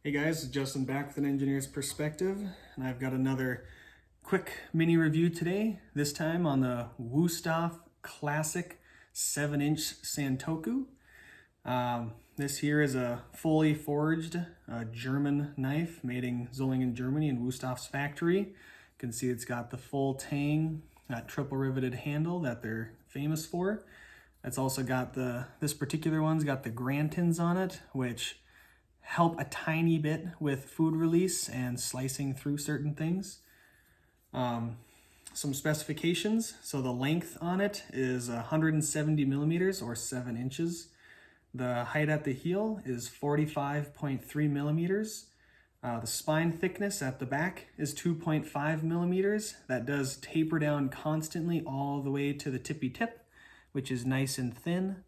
Hey guys, Justin back with an engineer's perspective, and I've got another quick mini review today, this time on the Wusthof Classic 7-inch Santoku. This here is a fully forged German knife made in Solingen, Germany in Wustof's factory. You can see it's got the full tang, that triple riveted handle that they're famous for. It's also got this particular one's got the Grantins on it, which help a tiny bit with food release and slicing through certain things. Some specifications. So the length on it is 170 millimeters or 7 inches. The height at the heel is 45.3 millimeters. The spine thickness at the back is 2.5 millimeters. That does taper down constantly all the way to the tippy tip, which is nice and thin.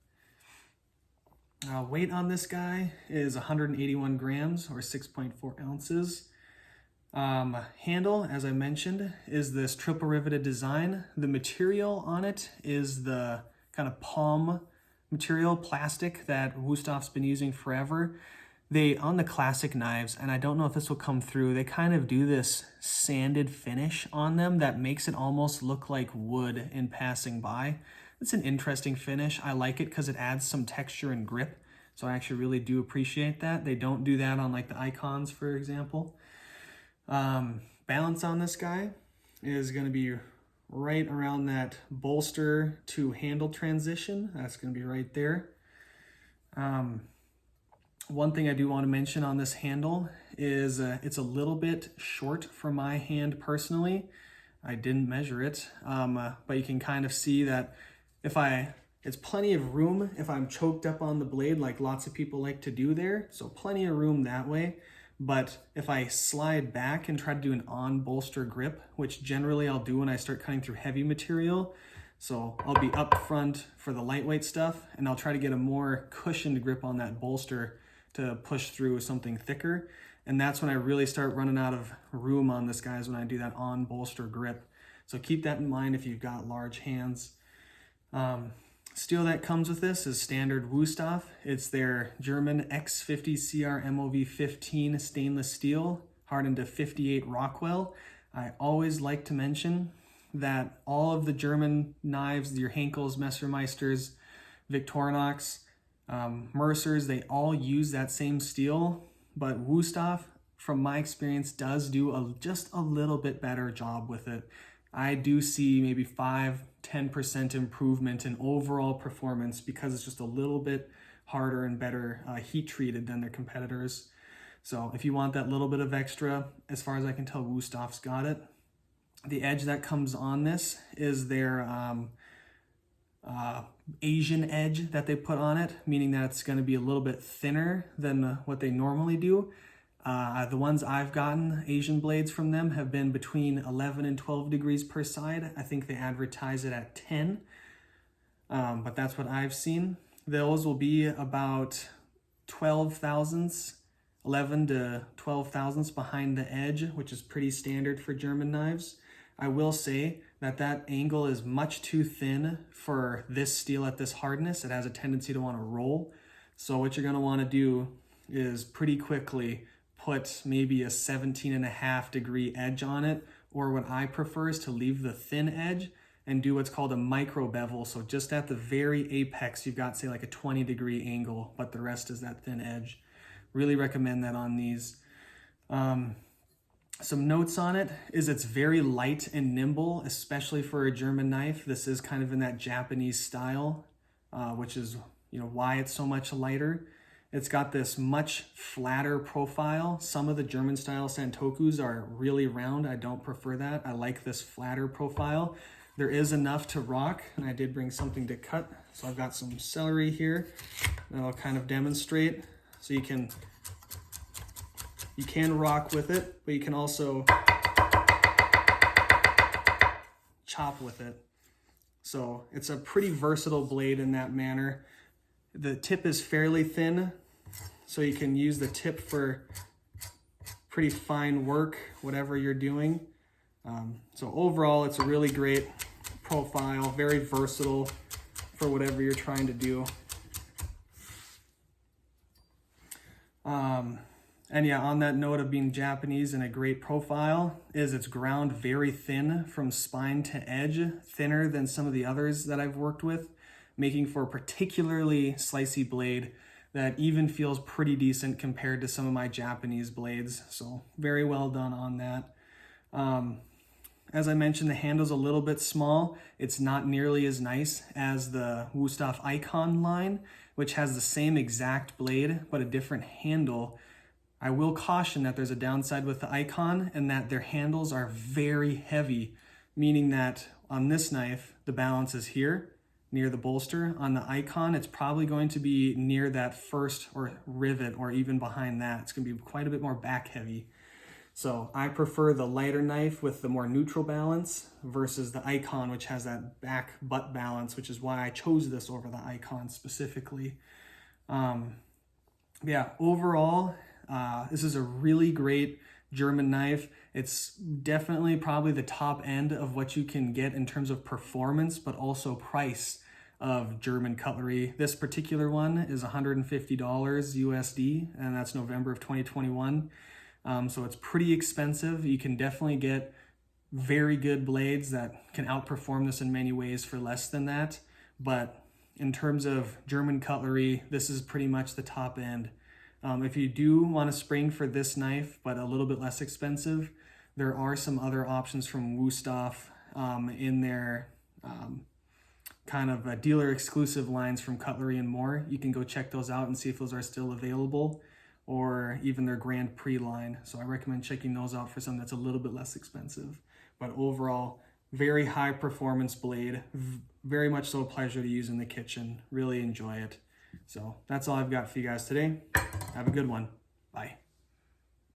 Weight on this guy is 181 grams or 6.4 ounces. Handle, as I mentioned, is this triple riveted design. The material on it is the kind of palm material, plastic, that Wustof's been using forever. On the classic knives, and I don't know if this will come through, they kind of do this sanded finish on them that makes it almost look like wood in passing by. It's an interesting finish. I like it because it adds some texture and grip. So I actually really do appreciate that. They don't do that on like the Icons, for example. Balance on this guy is going to be right around that bolster to handle transition. That's going to be right there. One thing I do want to mention on this handle is it's a little bit short for my hand personally. I didn't measure it, but you can kind of see that it's plenty of room if I'm choked up on the blade like lots of people like to do there. So plenty of room that way. But if I slide back and try to do an on bolster grip, which generally I'll do when I start cutting through heavy material. So I'll be up front for the lightweight stuff and I'll try to get a more cushioned grip on that bolster to push through something thicker. And that's when I really start running out of room on this, guys, when I do that on bolster grip. So keep that in mind if you've got large hands. Steel that comes with this is standard Wusthof. It's their German X50CrMoV15 stainless steel, hardened to 58 Rockwell. I always like to mention that all of the German knives, your Henkels, Messermeisters, Victorinox, Mercers, they all use that same steel, but Wusthof, from my experience, does do just a little bit better job with it. I do see maybe 5-10% improvement in overall performance because it's just a little bit harder and better heat treated than their competitors. So if you want that little bit of extra, as far as I can tell, Wustof's got it. The edge that comes on this is their Asian edge that they put on it, meaning that it's going to be a little bit thinner than what they normally do. The ones I've gotten, Asian blades from them, have been between 11 and 12 degrees per side. I think they advertise it at 10, but that's what I've seen. Those will be about 12 thousandths, 11 to 12 thousandths behind the edge, which is pretty standard for German knives. I will say that angle is much too thin for this steel at this hardness. It has a tendency to want to roll. So what you're going to want to do is pretty quickly put maybe a 17.5 degree edge on it, or what I prefer is to leave the thin edge and do what's called a micro bevel. So just at the very apex, you've got, say, like a 20 degree angle, but the rest is that thin edge. Really recommend that on these. Some notes on it is it's very light and nimble, especially for a German knife. This is kind of in that Japanese style, which is why it's so much lighter. It's got this much flatter profile. Some of the German style Santokus are really round. I don't prefer that. I like this flatter profile. There is enough to rock, and I did bring something to cut. So I've got some celery here that I'll kind of demonstrate. So you can rock with it, but you can also chop with it. So it's a pretty versatile blade in that manner. The tip is fairly thin, so you can use the tip for pretty fine work, whatever you're doing. So overall, it's a really great profile, very versatile for whatever you're trying to do. And yeah, on that note of being Japanese and a great profile, is it's ground very thin from spine to edge, thinner than some of the others that I've worked with, making for a particularly slicey blade that even feels pretty decent compared to some of my Japanese blades. So very well done on that. As I mentioned, the handle's a little bit small. It's not nearly as nice as the Wusthof Icon line, which has the same exact blade, but a different handle. I will caution that there's a downside with the Icon and that their handles are very heavy, meaning that on this knife, the balance is here near the bolster. On the Icon, it's probably going to be near that first or rivet or even behind that. It's going to be quite a bit more back heavy. So I prefer the lighter knife with the more neutral balance versus the Icon, which has that back butt balance, which is why I chose this over the Icon specifically. Yeah, overall, this is a really great German knife. It's definitely probably the top end of what you can get in terms of performance, but also price of German cutlery. This particular one is $150 USD, and that's November of 2021. So it's pretty expensive. You can definitely get very good blades that can outperform this in many ways for less than that. But in terms of German cutlery, this is pretty much the top end. If you do want to spring for this knife, but a little bit less expensive, there are some other options from Wusthof in their kind of dealer exclusive lines from Cutlery and More. You can go check those out and see if those are still available, or even their Grand Prix line. So I recommend checking those out for something that's a little bit less expensive. But overall, very high performance blade, very much so a pleasure to use in the kitchen. Really enjoy it. So that's all I've got for you guys today. Have a good one. Bye.